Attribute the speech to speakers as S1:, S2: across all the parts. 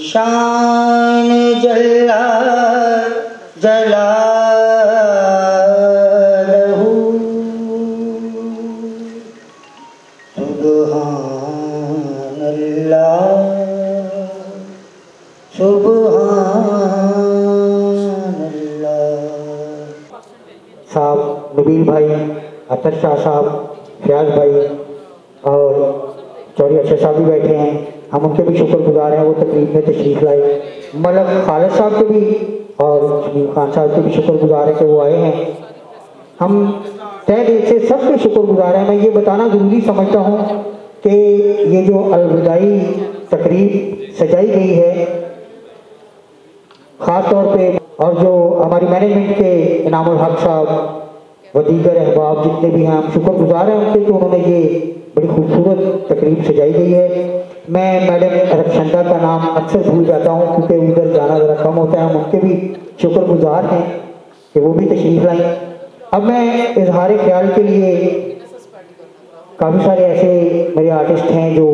S1: शान जल्ला जलालहू सुब्हान अल्लाह सुब्हान अल्लाह। साहब नबील भाई, अतर शाह साहब, फयाज भाई और चौधरी अशर साहब भी बैठे हैं, हम उनके भी शुक्रगुजार हैं। वो तकरीब में तशरीफ़ लाए। मलक खालिद साहब के भी और शमीम खान साहब के भी शुक्रगुजार हैं कि वो आए हैं। हम तय दिल से सबके शुक्रगुजार हैं। मैं ये बताना ज़रूरी समझता हूँ कि ये जो अलविदाई तकरीब सजाई गई है ख़ास तौर पे, और जो हमारी मैनेजमेंट के इनामुल हक साहब व दीगर अहबाब जितने भी हैं, हम शुक्रगुजार हैं उनके कि उन्होंने ये बड़ी खूबसूरत तकरीब सजाई गई है। मैं मैडम रक्षंदा का नाम अक्सर भूल जाता हूँ क्योंकि उधर जाना ज़रा कम होता है। हम उनके भी शुक्रगुजार हैं कि वो भी तशरीफ़ लाई। अब मैं इजहार ख्याल के लिए काफ़ी सारे ऐसे मेरे आर्टिस्ट हैं जो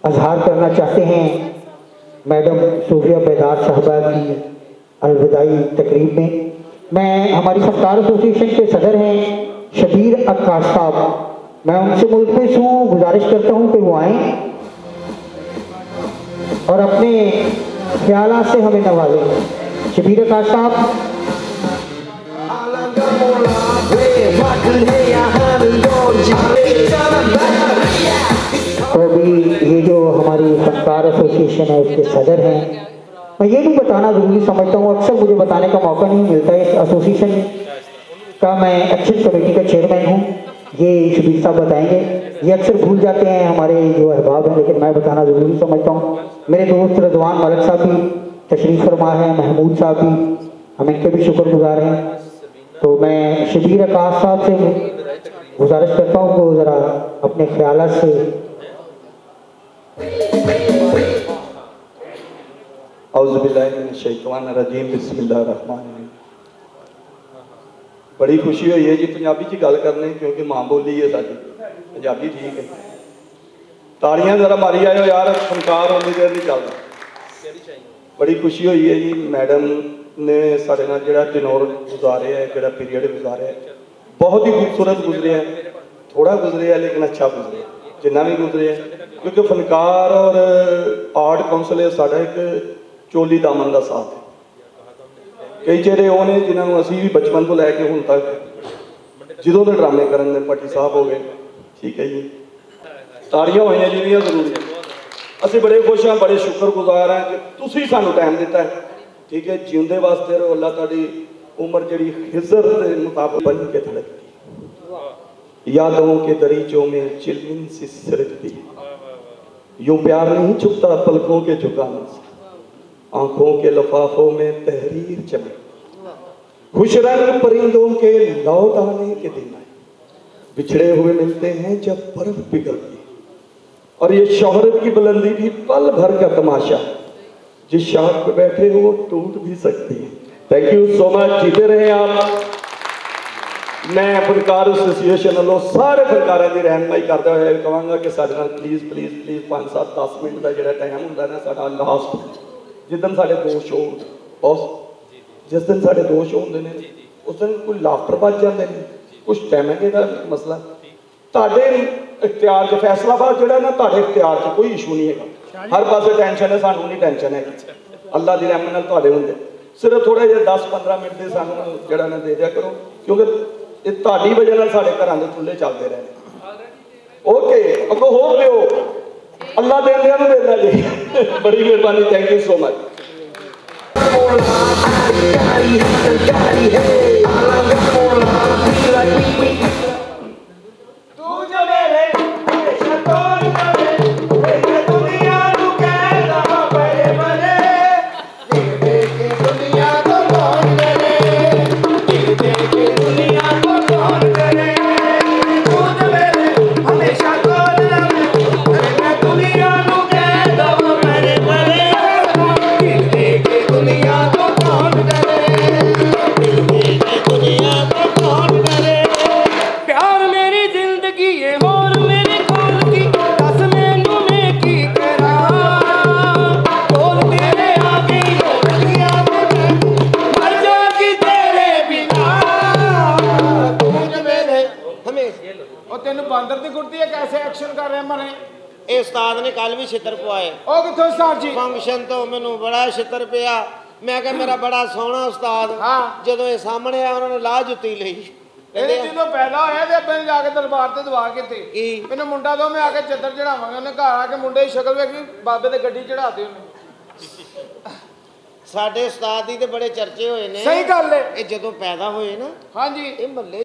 S1: इजहार करना चाहते हैं मैडम सूफिया बेदार साहबा की अलविदाई तकरीब में। मैं हमारी सफ्तार एसोसिएशन के सदर हैं शबीर अक्काश साहब, मैं उनसे मुल्तमिस हूँ, गुजारिश करता हूँ कि वो आएँ और अपने ख्यालात से हमें नवाजें। शबीर अक्काश साहब। तो भी ये जो हमारी फनकार एसोसिएशन है उसके सदर हैं। मैं ये भी बताना ज़रूरी समझता हूँ, अक्सर मुझे बताने का मौका नहीं मिलता है। इस एसोसिएशन का मैं एक्शन कमेटी का चेयरमैन हूँ, ये शबीर साहब बताएंगे। ये अक्सर भूल जाते हैं हमारे जो अहबाब हैं, लेकिन मैं बताना ज़रूरी समझता हूँ। मेरे दोस्त रज़वान मलिक साहब भी तशरीफ़ फरमा है, महमूद साहब भी, हम इनके भी शुक्रगुजार हैं। तो मैं शबीर अक्काश साहब से गुजारिश करता हूँ कि ज़रा अपने ख्यालात से।
S2: औज़ुबिल्लाहिमिनश्शैतानिर्रजीम, बिस्मिल्लाहिर्रहमानिर्रहीम। बड़ी खुशी हुई है जी पंजाबी च गल करने, क्योंकि मां बोली है साडी पंजाबी। ठीक है, ताड़ियां जरा मारी आयो यार, फनकार उन्नी देर नहीं चलता। बड़ी खुशी हुई है जी, मैडम ने साढ़े नाल जिहड़ा टिनोर गुजारे है, जिहड़ा पीरियड गुजारे है, बहुत ही खूबसूरत गुजरे है। थोड़ा गुजरे है लेकिन अच्छा गुजरे, जिन्ना भी गुजरे है, क्योंकि फनकार और आर्ट काउंसिल साढ़ा एक चोली दामन का साथ है। कई चेहरे वो ने जिन्होंने असी भी बचपन तो लैके हुण तक जो के ड्रामे करन, भट्टी साहब हो गए, ठीक है जी, ताड़ियां हुई जिहड़ियां जरूरी। असी बड़े खुश हाँ, बड़े शुक्रगुजार हैं कि तुसीं सानूं टाइम दिता है। ठीक है, जिंदे वास्ते रहो, अल्लाह तुहाडी उम्र जिहड़ी हिजर के मुताबिक बन के धड़कती, यादों के दरीचों में चिलमिन सी सिरकती, यूं प्यार नहीं छुपता पलकों के झुकाने से, आंखों के लफाफों में तहरीर चमके, खुश रंग परिंदों के लौट आने के दिन आए, बिछड़े हुए मिलते हैं जब बर्फ पिघलती, और ये शोहरत की बुलंदी भी पल भर का तमाशा, जिस शाख पे बैठे हो वो टूट भी सकती है। थैंक यू सो मच, जीते रहे आप। मैं फनकार एसोसीएशन वालों सारे फनकारों की रहनुमाई करता हुआ कहूँगा कि साढ़े नाल प्लीज़ प्लीज़ प्लीज़ 5-7-10 मिनट का जो टाइम होंगे ना साढ़ा लास्ट, जिदन साढ़े 2 शो बॉस, जिस दिन साढ़े 2 शो होंगे ने उस दिन कोई लाफ्टर बच जाते हैं, कुछ पैमेंगे का मसला तुहाडे इख्तियार च, फैसलाबाद जो ना तुहाडे इख्तियार च, कोई इशू नहीं है। हर पासे टेंशन है, सानू नहीं टेंशन है, अल्लाह की रहमत नाल तुहाडे हुंदे। सिर्फ थोड़े जे 10-15 मिनट के सानू जिहड़ा ना दे दिया करो, क्योंकि ये तुहाडी वजह नाल साडे घरां दे चुल्हे चलते रहे। ओके, अगों होर दिओ, अल्लाह देंदियां नूं देंदा जी। बड़ी मेहरबानी, थैंक यू सो मच।
S3: तेन बंदर की कुर्ती है, कैसे एक्शन कर रहे मने?
S4: ਇਹ ਉਸਤਾਦ ਨੇ ਕੱਲ ਵੀ ਛਿੱਤਰ ਪਵਾਏ
S3: ओ कितों उस्ताद जी?
S4: ਫੰਕਸ਼ਨ ਤੋਂ ਮੈਨੂੰ ਬੜਾ ਛਿੱਤਰ ਪਿਆ। ਮੈਂ ਕਿਹਾ ਮੇਰਾ ਬੜਾ ਸੋਹਣਾ ਉਸਤਾਦ,
S3: हाँ।
S4: ਜਦੋਂ ਇਹ ਸਾਹਮਣੇ ਆਇਆ ਉਹਨਾਂ ਨੇ ਲਾਹ ਜੁੱਤੀ ਲਈ।
S3: ਇਹਦੇ ਦਿਲੋਂ ਪੈਦਾ ਹੋਇਆ ਤੇ ਅੱਬੇ ਨੇ ਜਾ ਕੇ ਦਰਬਾਰ ਤੇ ਦਵਾ ਕੀਤੀ
S4: ਕੀ?
S3: ਮੈਨੂੰ ਮੁੰਡਾ ਦੋ ਮੈਂ ਆ ਕੇ ਚੱਦਰ ਚੜਾਵਾਂਗਾ। ਉਹਨੇ ਘਰ ਆ ਕੇ ਮੁੰਡੇ ਦੀ ਸ਼ਕਲ ਵੇਖੀ, ਬਾਬੇ ਤੇ ਗੱਡੀ ਚੜਾਤੀ ਉਹਨੇ।
S4: ਸਾਡੇ ਉਸਤਾਦ ਦੀ ਤੇ ਬੜੇ ਚਰਚੇ ਹੋਏ ਨੇ।
S3: ਸਹੀ ਗੱਲ ਹੈ।
S4: ਇਹ ਜਦੋਂ ਪੈਦਾ ਹੋਏ ਨਾ,
S3: ਹਾਂਜੀ
S4: ਇਹ ਮਹੱਲੇ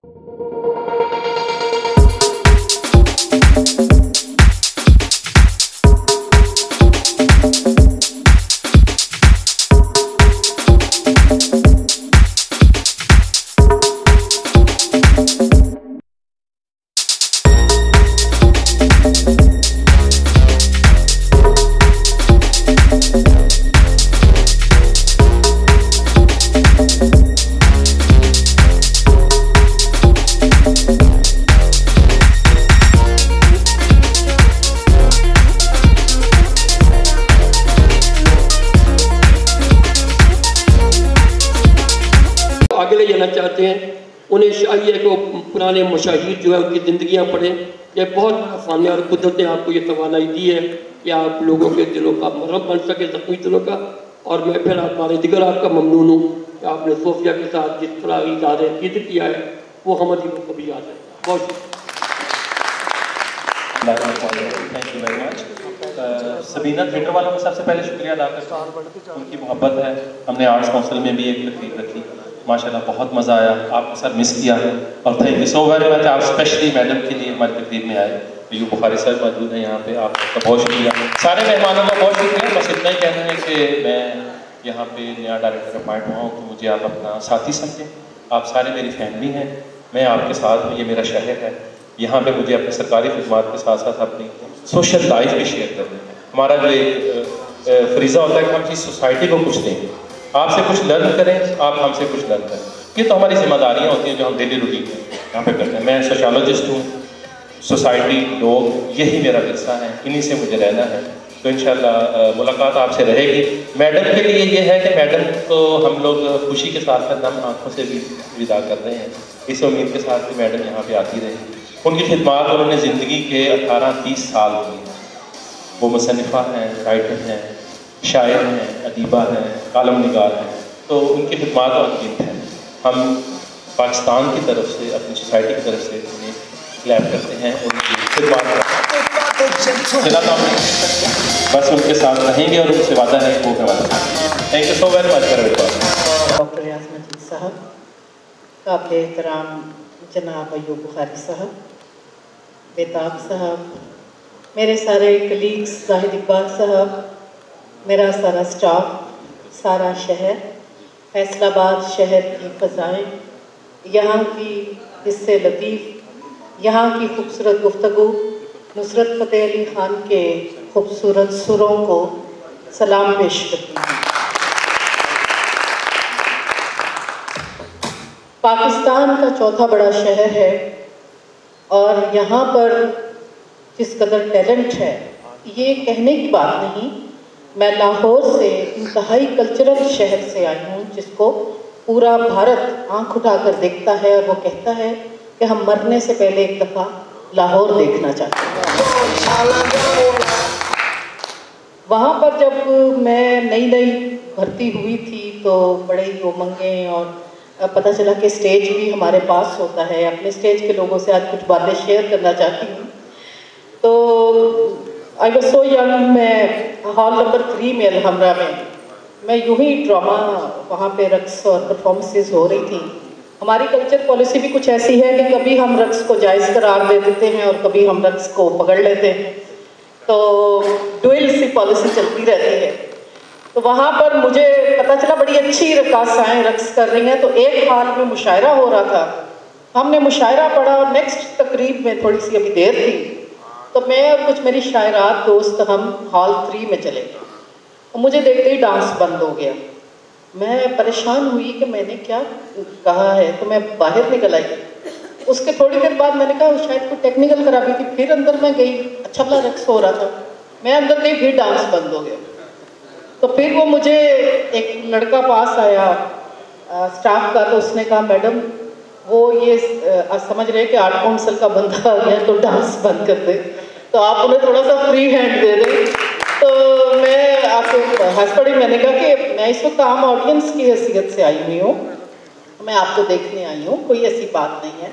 S5: आगे ले जाना चाहते हैं। उन्हें चाहिए कि वो पुराने मशाहिर जो है उनकी ज़िंदगियाँ पढ़ें। ये बहुत बड़ा फ़न है और कुदरत ने आपको ये तवानाई दी है कि आप लोगों के दिलों का मरहम बन सके, ज़ख्मी दिलों का। और मैं फिर हमारे दिगर आपका ममनून हूँ कि आपने सोफिया के साथ जिस तरह इज़हार अक़ीदत किया है वो हमारी को कभी याद है। बहुत
S6: thank you very much. Sabina theatre वालों का सबसे पहले शुक्रिया अदा करता हूँ, उनकी मोहब्बत है। हमने आर्ट्स काउंसिल में भी एक तकरीर रखी, माशाल्लाह बहुत मज़ा आया। आपको सर मिस किया और thank you so very much. आप स्पेशली मैडम के लिए हमारी तकरीर में आए। यूँ बुखारी सर मौजूद हैं यहाँ पे, आपका बहुत शुक्रिया। सारे मेहमानों का बहुत शुक्रिया। बस इतना ही कहना है कि मैं यहाँ पे नया डायरेक्टर अपॉइंट हुआ हूँ तो मुझे आप अपना साथी समझें। आप सारे मेरी फैमिली हैं, मैं आपके साथ हूँ। ये मेरा शहर है, यहाँ पे मुझे अपनी सरकारी खिदमत के साथ साथ अपनी सोशल लाइफ भी शेयर करनी है। हमारा जो एक फरीज़ा होता है कि हम इस सोसाइटी को कुछ दें, आपसे कुछ लर्न करें, आप हमसे कुछ लर्न करें। ये तो हमारी जिम्मेदारियाँ होती हैं जो हम डेली रूटीन में यहाँ पे करते हैं। मैं सोशोलॉजिस्ट हूँ, सोसाइटी, लोग, यही मेरा विरसा है, इन्हीं से मुझे रहना है। तो इंशाल्लाह मुलाकात आपसे रहेगी। मैडम के लिए ये है कि मैडम को हम लोग खुशी के साथ साथ नम आँखों से भी विदा कर रहे हैं, इस उम्मीद के साथ कि मैडम यहाँ पे आती रहेगी। उनकी खिदमत उन्होंने ज़िंदगी के 18-30 साल की। वो मुसन्निफ़ा हैं, राइटर हैं, शायर हैं, अदीबा हैं, कालम निगार हैं। तो उनकी खिदमत और कीमत है। हम पाकिस्तान की तरफ से, अपनी सोसाइटी की तरफ से उन्हें क्लैप करते हैं। उनकी खिदमत बस उनके साथ रहेंगे और उनसे वादा है वो मैं वादा। Thank you so very much for
S7: doctor Riyaz Majeed साहब, काबिल एहतराम जनाब अयूब बुखारी साहब, बेताब साहब, मेरे सारे कलीग्स, जाहिद इकबाल साहब, मेरा सारा स्टाफ, सारा शहर, फैसलाबाद शहर की फ़ज़ाएँ, यहाँ की हिस्से लतीफ़, यहाँ की खूबसूरत गुफ्तगू, नुसरत फ़तेह अली ख़ान के खूबसूरत सुरों को सलाम पेश करती हूँ। पाकिस्तान का चौथा बड़ा शहर है और यहाँ पर जिस कदर टैलेंट है, ये कहने की बात नहीं। मैं लाहौर से इंतहाई कल्चरल शहर से आई हूँ जिसको पूरा भारत आंख उठाकर देखता है और वो कहता है कि हम मरने से पहले एक दफ़ा लाहौर देखना चाहते हैं। वहाँ पर जब मैं नई नई भर्ती हुई थी तो बड़े ही उमंगें और पता चला कि स्टेज भी हमारे पास होता है। अपने स्टेज के लोगों से आज कुछ बातें शेयर करना चाहती हूँ। तो आई वॉज सो यंग, मैं हॉल नंबर 3 में अलहमरा में, मैं यूं ही ड्रामा वहाँ पे रक्स और परफॉर्मेंसेस हो रही थी। हमारी कल्चर पॉलिसी भी कुछ ऐसी है कि कभी हम रक्स को जायज़ करार दे देते हैं और कभी हम रक्स को पकड़ लेते हैं। तो डुअल सी पॉलिसी चलती रहती है। तो वहाँ पर मुझे पता चला बड़ी अच्छी रकासाएँ रक्स कर रही हैं। तो एक हाल में मुशायरा हो रहा था, हमने मुशायरा पढ़ा और नेक्स्ट तकरीब में थोड़ी सी अभी देर थी तो मैं और कुछ मेरी शायरात दोस्त हम हॉल 3 में चले गए। और मुझे देखते ही डांस बंद हो गया। मैं परेशान हुई कि मैंने क्या कहा है, तो मैं बाहर निकल आई। उसके थोड़ी देर बाद मैंने कहा शायद कोई टेक्निकल खराबी थी। फिर अंदर मैं गई, अच्छा भला रक्स हो रहा था। मैं अंदर गई, फिर डांस बंद हो गया। तो फिर वो मुझे एक लड़का पास आया स्टाफ का, तो उसने कहा मैडम वो ये समझ रहे हैं कि आर्ट काउंसिल का बंदा आ गया तो डांस बंद कर दे, तो आप उन्हें थोड़ा सा फ्री हैंड दे दें। तो मैं आपको हंस पड़ी, मैंने कहा कि मैं इस वक्त आम ऑडियंस की हैसियत से आई हुई हूँ, मैं आपको देखने आई हूँ, कोई ऐसी बात नहीं है,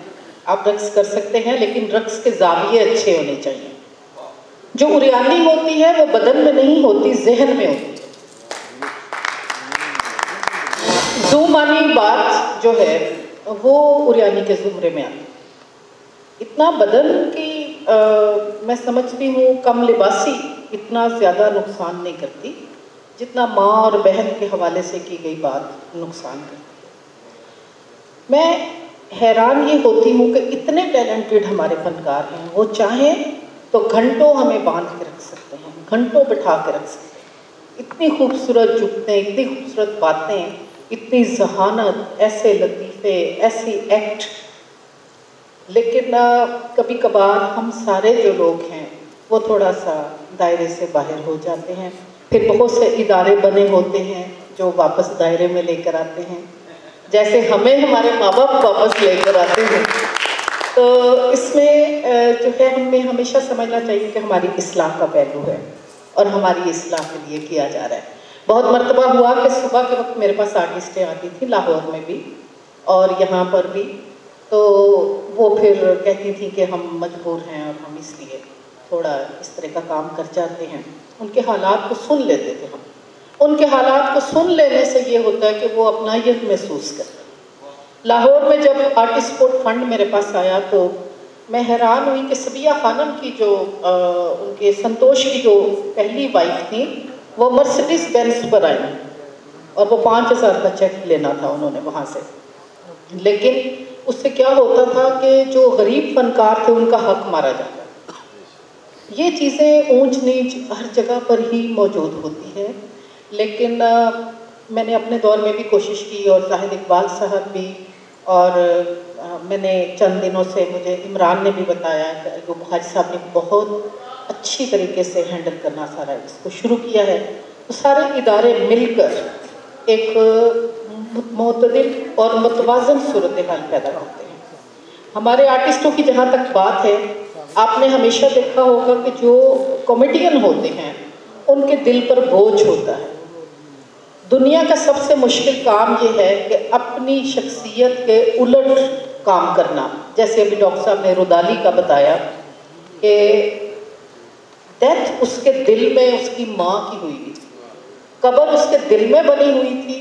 S7: आप रक्स कर सकते हैं, लेकिन रक्स के जाविये अच्छे होने चाहिए। जो उरियानी होती है वो बदन में नहीं होती, जहन में होती है। जुमानी बात जो है वो उरियानी के जुमरे में आती है। इतना बदन की मैं समझती हूँ कम लिबासी इतना ज़्यादा नुकसान नहीं करती जितना माँ और बहन के हवाले से की गई बात नुकसान करती। मैं हैरान ये होती हूँ कि इतने टैलेंटेड हमारे फनकार हैं, वो चाहें तो घंटों हमें बांध के रख सकते हैं, घंटों बिठा के रख सकते हैं। इतनी खूबसूरत जुगतें, इतनी खूबसूरत बातें, इतनी जहानत, ऐसे लतीफ़े, ऐसी एक्ट। लेकिन कभी कभार हम सारे जो लोग हैं वो थोड़ा सा दायरे से बाहर हो जाते हैं। फिर बहुत से इदारे बने होते हैं जो वापस दायरे में लेकर आते हैं, जैसे हमें हमारे माँ बाप वापस लेकर आते हैं। तो इसमें जो है हमें हमेशा समझना चाहिए कि हमारी इस्लाह का पहलू है और हमारी इस्लाह के लिए किया जा रहा है। बहुत मर्तबा हुआ कि सुबह के वक्त मेरे पास आर्टिस्टें आती थी, लाहौर में भी और यहाँ पर भी, तो वो फिर कहती थी कि हम मजबूर हैं और हम इसलिए थोड़ा इस तरह का काम कर जाते हैं। उनके हालात को सुन लेते थे हम। उनके हालात को सुन लेने से ये होता है कि वो अपना ये महसूस करते हैं। लाहौर में जब आर्टिस्ट सपोर्ट फंड मेरे पास आया तो मैं हैरान हुई कि सबिया खानम की जो उनके संतोष की जो पहली वाइफ थी वो मर्सिडीज बेंज पर आई और वो 5,000 का चेक लेना था उन्होंने वहाँ से। लेकिन उससे क्या होता था कि जो गरीब फनकार थे उनका हक मारा जाता। ये चीज़ें ऊंच नीच हर जगह पर ही मौजूद होती है। लेकिन मैंने अपने दौर में भी कोशिश की और जाहिद इकबाल साहब भी, और मैंने चंद दिनों से मुझे इमरान ने भी बताया कि अयूब हाजी साहब ने बहुत अच्छी तरीके से हैंडल करना सारा इसको शुरू किया है। तो सारे इदारे मिलकर एक मुतदिल और मुतवाज़न सूरत हाल पैदा करते हैं। हमारे आर्टिस्टों की जहाँ तक बात है, आपने हमेशा देखा होगा कि जो कॉमेडियन होते हैं उनके दिल पर बोझ होता है। दुनिया का सबसे मुश्किल काम ये है कि अपनी शख्सियत के उलट काम करना। जैसे अभी डॉक्टर साहब ने रुदाली का बताया कि डेथ उसके दिल में उसकी माँ की हुई थी, कब्र उसके दिल में बनी हुई थी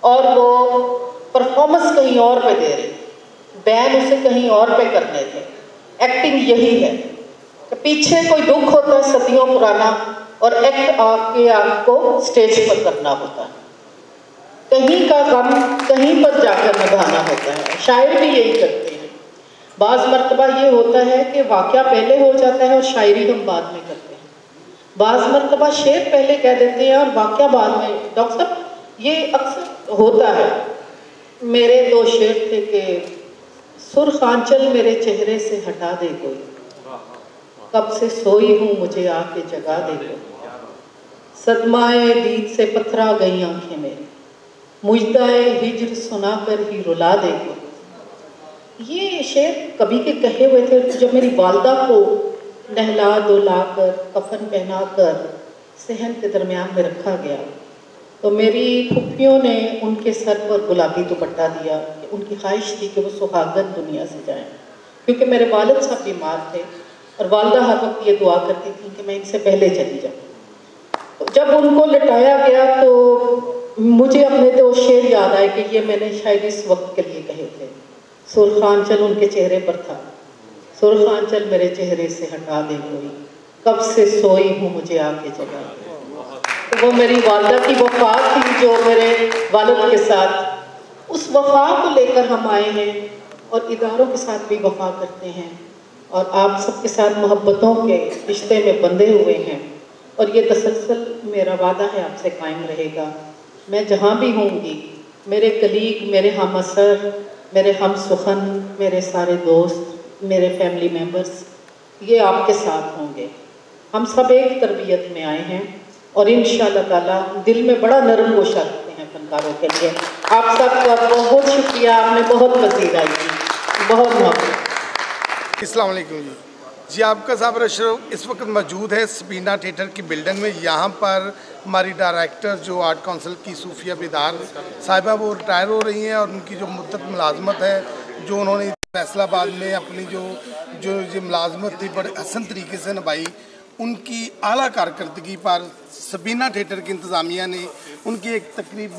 S7: और वो परफॉर्मेंस कहीं और पे दे रही, बैन उसे कहीं और पे करने थे। एक्टिंग यही है कि पीछे कोई दुख होता है सदियों पुराना और एक्ट आपके आपको स्टेज पर करना होता है। कहीं का गम कहीं पर जाकर निभाना होता है। शायर भी यही करते हैं। बाज़ मर्तबा ये होता है कि वाक़या पहले हो जाता है और शायरी हम बाद में करते हैं। बाज़ मर्तबा शेर पहले कह देते हैं और वाक़या बाद में। डॉक्टर साहब ये अक्सर होता है। मेरे दो शेर थे कि सुर्खांचल मेरे चेहरे से हटा दे कोई, कब से सोई हूँ मुझे आके जगा दे कोई, सदमाए दीद से पथरा गई आंखें मेरी, मुजदाए हिज्र सुनाकर ही रुला दे कोई। ये शेर कभी के कहे हुए थे। जब मेरी वालदा को नहला धुला कर कफन पहना कर सहन के दरमियान में रखा गया तो मेरी फुफ्फियों ने उनके सर पर गुलाबी दुपट्टा दिया। उनकी ख्वाहिश थी कि वो सुहागन दुनिया से जाएं, क्योंकि मेरे वालिद साहब बीमार थे और वालदा हर वक्त ये दुआ करती थी कि मैं इनसे पहले चली जाऊँ। तो जब उनको लटाया गया तो मुझे अपने दो शेर याद आए कि ये मैंने शायद इस वक्त के लिए कहे थे। सुर्खांचल उनके चेहरे पर था, सुर्खांचल मेरे चेहरे से हटा दे कोई, कब से सोई हूँ मुझे आके जगा दे। तो वो मेरी वालदा की वफा थी जो मेरे वालिद के साथ, उस वफा को लेकर हम आए हैं और इदारों के साथ भी वफा करते हैं और आप सबके साथ मोहब्बतों के रिश्ते में बंधे हुए हैं और ये तसलसल मेरा वादा है आपसे कायम रहेगा। मैं जहाँ भी होंगी, मेरे कलीग, मेरे हम असर, मेरे हम सुखन, मेरे सारे दोस्त, मेरे फैमिली मेम्बर्स, ये आपके साथ होंगे। हम सब एक तरबियत में आए हैं और इंशाअल्लाह ताला दिल में बड़ा नरम गोशा रखते हैं फनकारों के लिए। आप सबका बहुत शुक्रिया, आपने बहुत मज़ीद आई। बहुत मोहब्बत।
S3: अस्सलाम वालेकुम जी, आपका साहब अशरफ इस वक्त मौजूद है सबीना थिएटर की बिल्डिंग में। यहाँ पर हमारी डायरेक्टर जो आर्ट काउंसिल की सूफिया बेदार साहिबा वो रिटायर हो रही हैं और उनकी जो मुद्दत मुलाजमत है, जो उन्होंने फैसलाबाद में अपनी जो मुलाजमत थी बड़े हसन तरीके से निभाई, उनकी आला कारकर्दगी पर सबीना थिएटर की इंतज़ामिया ने उनकी एक तकरीब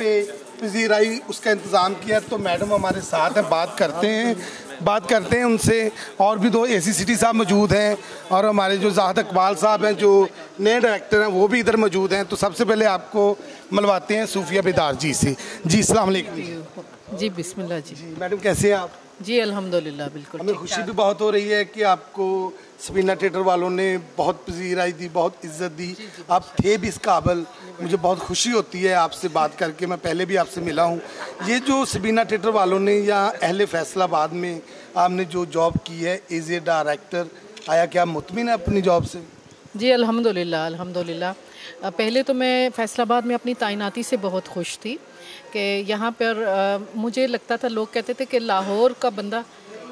S3: पजीराई उसका इंतज़ाम किया। तो मैडम हमारे साथ हैं, बात करते हैं उनसे। और भी दो एसी सिटी साहब मौजूद हैं और हमारे जो जाहिद इकबाल साहब हैं जो नए डायरेक्टर हैं वो भी इधर मौजूद हैं। तो सबसे पहले आपको मिलवाते हैं सूफिया बेदार जी से। जी अस्सलाम वालेकुम।
S7: जी बिस्मिल्लाह जी।
S3: मैडम कैसे हैं आप?
S7: जी अल्हम्दुलिल्लाह बिल्कुल।
S3: हमें खुशी भी बहुत हो रही है कि आपको सबीना थिएटर वालों ने बहुत पजीराई दी, बहुत इज्जत दी। आप थे भी इस काबिल, मुझे बहुत खुशी होती है आपसे बात करके। मैं पहले भी आपसे मिला हूँ। ये जो सबीना थिएटर वालों ने या अहले फैसलाबाद में आपने जो जॉब की है एज ए डायरेक्टर, आया क्या आप मुतमिन है अपनी जॉब से?
S7: जी अल्हम्दुलिल्लाह अल्हम्दुलिल्लाह। पहले तो मैं फैसलाबाद में अपनी तैनाती से बहुत खुश थी कि यहाँ पर मुझे लगता था, लोग कहते थे कि लाहौर का बंदा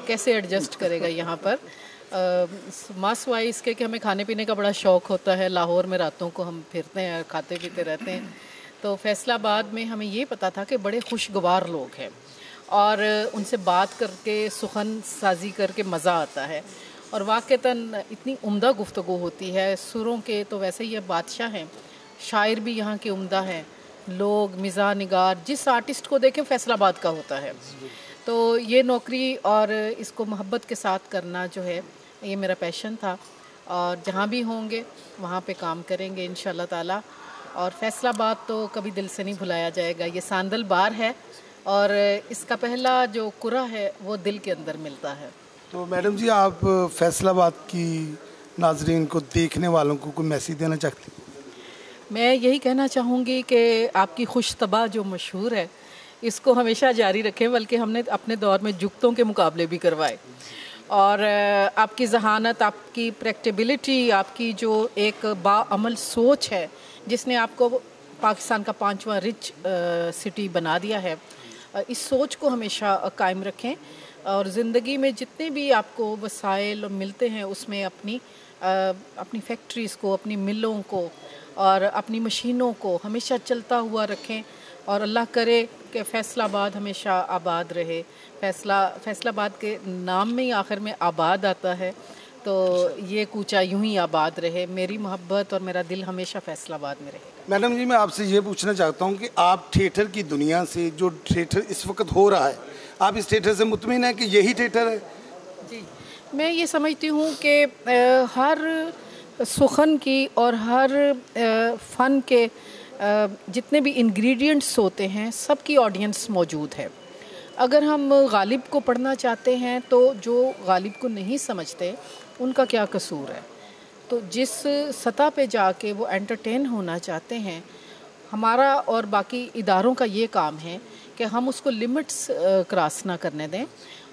S7: कैसे एडजस्ट करेगा यहाँ पर। मास वाइज के कि हमें खाने पीने का बड़ा शौक़ होता है, लाहौर में रातों को हम फिरते हैं, खाते पीते रहते हैं। तो फैसलाबाद में हमें ये पता था कि बड़े खुशगवार लोग हैं और उनसे बात करके सुखन साजी करके मज़ा आता है और वाक़तन इतनी उम्दा गुफ्तगू होती है। सुरों के तो वैसे ही बादशाह हैं, शायर भी यहाँ के उम्दा हैं, लोग मिज़ा निगार जिस आर्टिस्ट को देखें फैसलाबाद का होता है। तो ये नौकरी और इसको मोहब्बत के साथ करना जो है ये मेरा पैशन था और जहाँ भी होंगे वहाँ पे काम करेंगे इंशाल्लाह ताला। और फैसलाबाद तो कभी दिल से नहीं भुलाया जाएगा। ये सांदल बार है और इसका पहला जो कुरा है वो दिल के अंदर मिलता है।
S3: तो मैडम जी आप फैसलाबाद की नाजरीन को, देखने वालों को कोई मैसेज देना चाहती हैं?
S7: मैं यही कहना चाहूँगी कि आपकी खुशतबा जो मशहूर है इसको हमेशा जारी रखें, बल्कि हमने अपने दौर में जुगतों के मुकाबले भी करवाए। और आपकी जहानत, आपकी प्रैक्टिबिलिटी, आपकी जो एक बाअमल सोच है जिसने आपको पाकिस्तान का 5वां रिच सिटी बना दिया है, इस सोच को हमेशा कायम रखें और ज़िंदगी में जितने भी आपको वसाइल मिलते हैं उसमें अपनी फैक्ट्रीज़ को, अपनी मिलों को और अपनी मशीनों को हमेशा चलता हुआ रखें और अल्लाह करे कि फैसलाबाद हमेशा आबाद रहे। फैसलाबाद के नाम में ही आखिर में आबाद आता है, तो ये कूचा यूं ही आबाद रहे। मेरी मोहब्बत और मेरा दिल हमेशा फैसलाबाद में रहेगा।
S3: मैडम जी मैं आपसे ये पूछना चाहता हूँ कि आप थिएटर की दुनिया से, जो थिएटर इस वक्त हो रहा है, आप इस थिएटर से मुतमिन हैं कि यही थिएटर है?
S7: जी, मैं ये समझती हूँ कि हर सुखन की और हर फ़न के जितने भी इंग्रेडिएंट्स होते हैं सबकी ऑडियंस मौजूद है। अगर हम गालिब को पढ़ना चाहते हैं तो जो गालिब को नहीं समझते उनका क्या कसूर है। तो जिस सतह पे जाके वो एंटरटेन होना चाहते हैं, हमारा और बाकी इदारों का ये काम है कि हम उसको लिमिट्स क्रॉस ना करने दें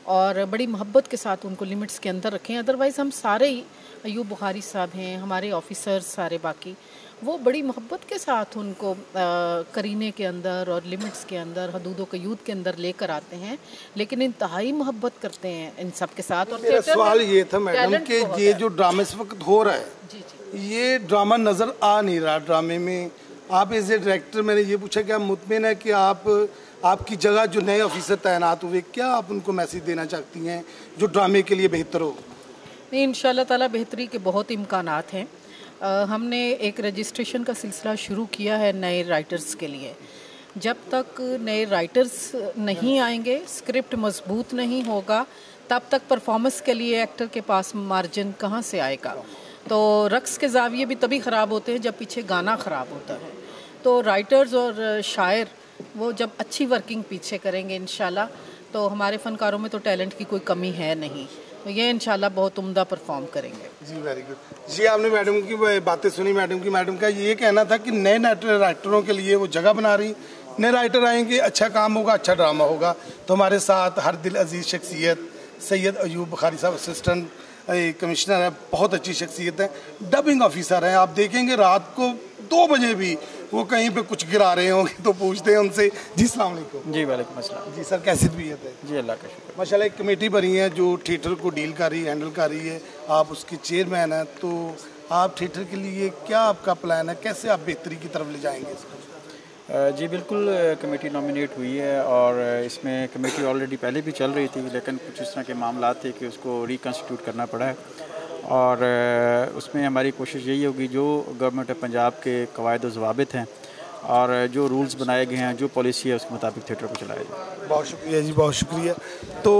S7: और बड़ी मोहब्बत के साथ उनको लिमिट्स के अंदर रखें। अदरवाइज़ हम सारे ही, अयूब बुखारी साहब हैं, हमारे ऑफिसर्स सारे बाकी, वो बड़ी मोहब्बत के साथ उनको करीने के अंदर और लिमिट्स के अंदर, हदूद कयूद के अंदर लेकर आते हैं, लेकिन इंतहाई मोहब्बत करते हैं इन सब के साथ। और
S3: मेरा सवाल ये था मैडम कि ये जो ड्रामा इस वक्त हो रहा है, ये ड्रामा नज़र आ नहीं रहा ड्रामे में। आप एज ए डायरेक्टर, मैंने ये पूछा कि आप मुतमिन है कि आपकी जगह जो नए ऑफिसर तैनात हुए, क्या आप उनको मैसेज देना चाहती हैं जो ड्रामे के लिए बेहतर हो?
S7: नहीं, इंशाल्लाह ताला बेहतरी के बहुत इम्कानात हैं। हमने एक रजिस्ट्रेशन का सिलसिला शुरू किया है नए राइटर्स के लिए। जब तक नए राइटर्स नहीं आएंगे, स्क्रिप्ट मजबूत नहीं होगा, तब तक परफॉर्मेंस के लिए एक्टर के पास मार्जिन कहाँ से आएगा। तो रक्स के जाविये भी तभी ख़राब होते हैं जब पीछे गाना ख़राब होता है। तो राइटर्स और शायर वो जब अच्छी वर्किंग पीछे करेंगे इंशाल्लाह, तो हमारे फ़नकारों में तो टैलेंट की कोई कमी है नहीं, तो ये इंशाल्लाह बहुत उम्दा परफॉर्म करेंगे।
S3: जी वेरी गुड। जी आपने मैडम की बातें सुनी। मैडम का ये कहना था कि नए राइटरों के लिए वो जगह बना रही, नए राइटर आएंगे, अच्छा काम होगा, अच्छा ड्रामा होगा। तो हमारे साथ हर दिल अजीज़ शख्सियत सैयद अयूब बुखारी साहब, असिस्टेंट कमिश्नर है, बहुत अच्छी शख्सियत है, डबिंग ऑफिसर हैं। आप देखेंगे रात को 2 बजे भी वो कहीं पे कुछ गिरा रहे होंगे तो पूछते हैं उनसे। जी अस्सलाम वालेकुम।
S8: जी वालेकुम अस्सलाम।
S3: जी सर, कैसी तबीयत है?
S8: जी अल्लाह का शुक्र।
S3: माशाल्लाह एक कमेटी बनी है जो थिएटर को डील कर रही है, हैंडल कर रही है, आप उसके चेयरमैन हैं, तो आप थिएटर के लिए क्या आपका प्लान है, कैसे आप बेहतरी की तरफ ले जाएंगे इसको?
S8: जी बिल्कुल, कमेटी नॉमिनेट हुई है और इसमें कमेटी ऑलरेडी पहले भी चल रही थी, लेकिन कुछ इस तरह के मामला थे कि उसको रिकन्स्टिट्यूट करना पड़ा है और उसमें हमारी कोशिश यही होगी जो गवर्नमेंट ऑफ पंजाब के कवायद ज़वाबित हैं और जो रूल्स बनाए गए हैं, जो पॉलिसी है, उसके मुताबिक थिएटर को चलाया जाए।
S3: बहुत शुक्रिया जी, बहुत शुक्रिया। तो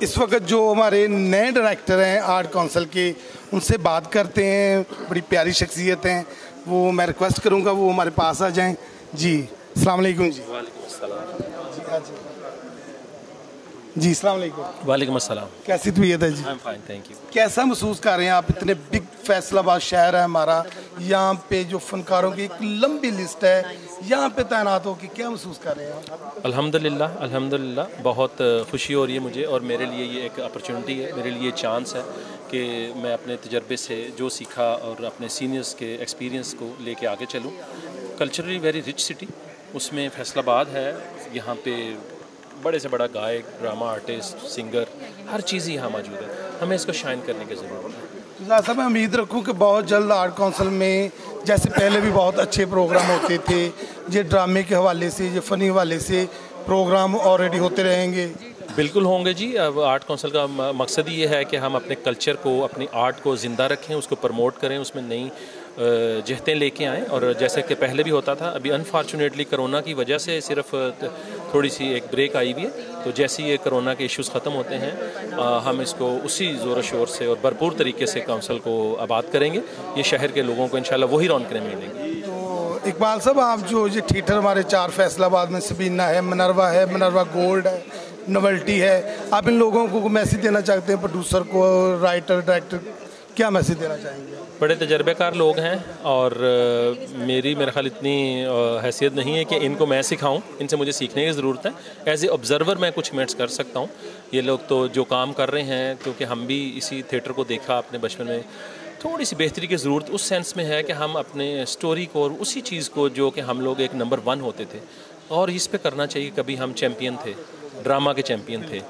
S3: इस वक्त जो हमारे नए डायरेक्टर हैं आर्ट काउंसिल के, उनसे बात करते हैं। बड़ी प्यारी शख्सियत हैं वो, मैं रिक्वेस्ट करूंगा वो हमारे पास आ जाएं। जी अस्सलाम वालेकुम जी।
S9: वालेकुम अस्सलाम।
S3: जी हाँ जी, जी अस्सलाम वालेकुम।
S9: वालेकुम अस्सलाम।
S3: कैसी तबीयत है जी?
S9: I am fine, thank you.
S3: कैसा महसूस कर रहे हैं आप? इतने बिग फैसलाबाद शहर है हमारा, यहाँ पे जो फनकारों की एक लंबी लिस्ट है, यहाँ पे तैनात हो के क्या महसूस कर रहे हैं आप?
S9: अल्हम्दुलिल्लाह, अल्हम्दुलिल्लाह, बहुत खुशी हो रही है मुझे और मेरे लिए ये एक अपॉर्चुनिटी है, मेरे लिए चांस है कि मैं अपने तजर्बे से जो सीखा और अपने सीनियर्स के एक्सपीरियंस को लेके आगे चलूँ। कल्चरली वेरी रिच सिटी, उसमें फैसलाबाद है, यहाँ पे बड़े से बड़ा गायक, ड्रामा आर्टिस्ट, सिंगर, हर चीज़ यहाँ मौजूद है। हमें इसको शाइन करने की ज़रूरत है।
S3: साहब मैं उम्मीद रखूँ कि बहुत जल्द आर्ट काउंसिल में जैसे पहले भी बहुत अच्छे प्रोग्राम होते थे, ये ड्रामे के हवाले से, ये फ़नी हवाले से प्रोग्राम ऑलरेडी होते रहेंगे।
S9: बिल्कुल होंगे जी। अब आर्ट काउंसिल का मकसद ही ये है कि हम अपने कल्चर को, अपनी आर्ट को ज़िंदा रखें, उसको प्रमोट करें, उसमें नई जहतें लेके आएँ। और जैसे कि पहले भी होता था, अभी अनफॉर्चुनेटली कोरोना की वजह से सिर्फ थोड़ी सी एक ब्रेक आई हुई है, तो जैसे ही ये कोरोना के इश्यूज़ ख़त्म होते हैं हम इसको उसी ज़ोर शोर से और भरपूर तरीके से काउंसिल को आबाद करेंगे। ये शहर के लोगों को इंशाल्लाह वही रौनकें मिलेंगी।
S3: तो इकबाल साहब, आप जो ये थिएटर हमारे 4 फैसलाबाद में सबीना है, मिनरवा है, मिनरवा गोल्ड है, नोवेल्टी है, आप इन लोगों को मैसेज देना चाहते हैं, प्रोड्यूसर को, राइटर, डायरेक्टर, क्या मैसेज देना चाहेंगे?
S9: बड़े तजर्बेकार लोग हैं और मेरे ख्याल इतनी हैसियत नहीं है कि इनको मैं सिखाऊं, इनसे मुझे सीखने की ज़रूरत है। एज ए ऑब्ज़र्वर मैं कुछ मिनट्स कर सकता हूं। ये लोग तो जो काम कर रहे हैं, क्योंकि हम भी इसी थिएटर को देखा अपने बचपन में, थोड़ी सी बेहतरी की ज़रूरत उस सेंस में है कि हम अपने स्टोरी को और उसी चीज़ को जो कि हम लोग एक नंबर 1 होते थे और इस पे करना चाहिए। कभी हम चैम्पियन थे, ड्रामा के चैम्पियन थे,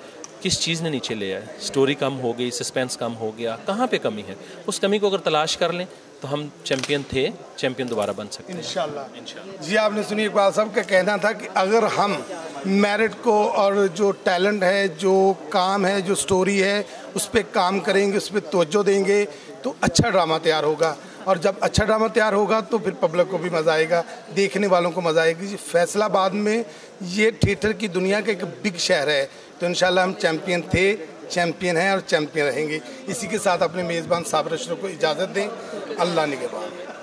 S9: किस चीज़ ने नीचे ले आया? स्टोरी कम हो गई, सस्पेंस कम हो गया, कहाँ पे कमी है? उस कमी को अगर तलाश कर लें तो हम चैम्पियन थे, चैम्पियन दोबारा बन सकते हैं
S3: इंशाल्लाह। जी आपने सुनी, इकबाल साहब का कहना था कि अगर हम मेरिट को और जो टैलेंट है, जो काम है, जो स्टोरी है, उस पर काम करेंगे, उस पर तवज्जो देंगे तो अच्छा ड्रामा तैयार होगा। और जब अच्छा ड्रामा तैयार होगा तो फिर पब्लिक को भी मज़ा आएगा, देखने वालों को मज़ा आएगी। फैसलाबाद में ये थिएटर की दुनिया का एक बिग शहर है, तो इंशाल्लाह हम चैम्पियन थे, चैम्पियन हैं और चैम्पियन रहेंगे। इसी के साथ अपने मेज़बान साबिर अशरफ को इजाज़त दें। अल्लाह निगहबान।